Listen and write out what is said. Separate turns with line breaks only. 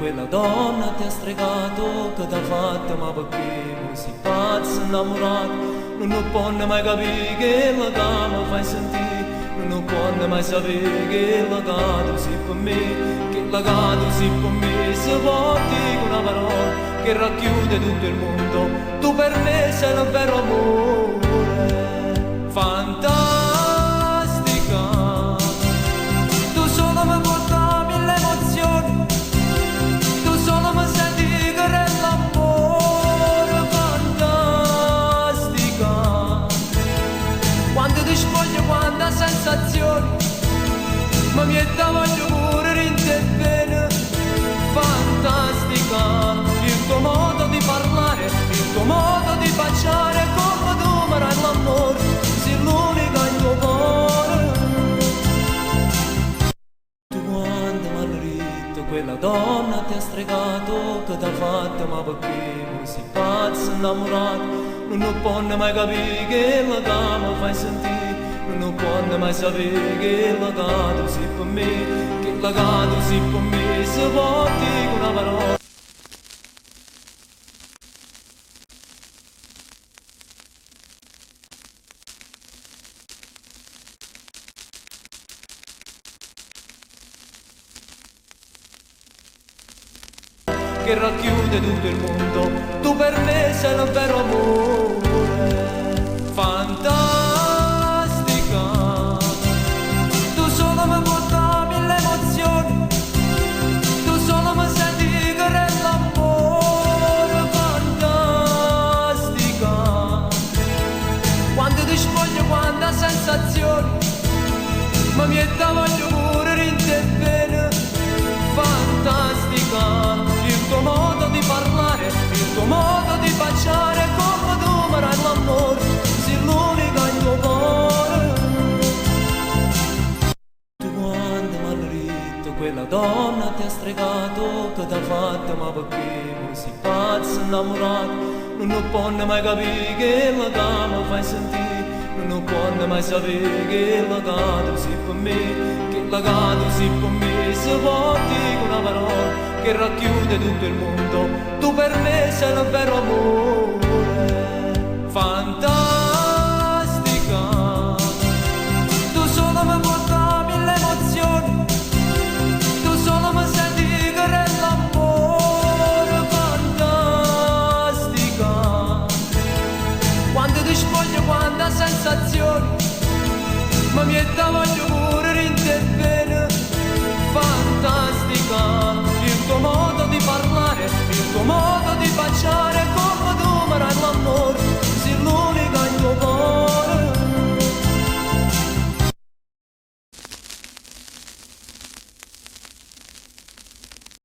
quella donna ti ha stregato, che t'ha fatto, ma perché non si pazzo innamorato? Non può mai capire che la cama fai sentire, non può mai sapere che la cato si per me, che la cato si per me, se può dire una parola che racchiude tutto il mondo, tu per me sei il vero amore, fantastica, tu solo mi porta mille emozioni, tu solo mi senti che è l'amore, fantastica, quando ti spoglio, quante sensazioni, ma mi è da voglio pure rintervene, fantastica, il tuo modo di parlare, il tuo modo di baciare, come tu mi dai l'amore, sei l'unica in tuo cuore. Tu quando mi hanno ritto, quella donna ti ha stregato, che t'ha fatto, ma perché non si pazzo innamorato? Non può mai capire che la cama fai sentire, non può mai sapere che la cato si per me, che la cato si per me, se può dire una parola. Che racchiude tutto il mondo, tu per me sei il vero amore, fantastica, tu solo mi porta mille emozioni, tu solo mi senti che è l'amore, fantastica, quando ti spoglio, quante sensazioni, ma mi è da voglio pure rintervene, fantastica, il tuo modo di parlare, il tuo modo di baciare, come tu mi dai l'amore, sei l'unica in tuo cuore. Tu quando mi hanno ritto, quella donna ti ha stregato, che t'ha fatto, ma perché non si pazzo innamorato? Non può mai capire che la cama fai sentire, non può mai sapere che la cato si per me, che la cato si per me, se può dire una parola che racchiude tutto il mondo, tu per me sei il vero amore, fantastica, tu solo mi porta mille emozioni, tu solo mi senti che è l'amore, fantastica, quando ti spoglio, quante sensazioni, ma mi è da voglio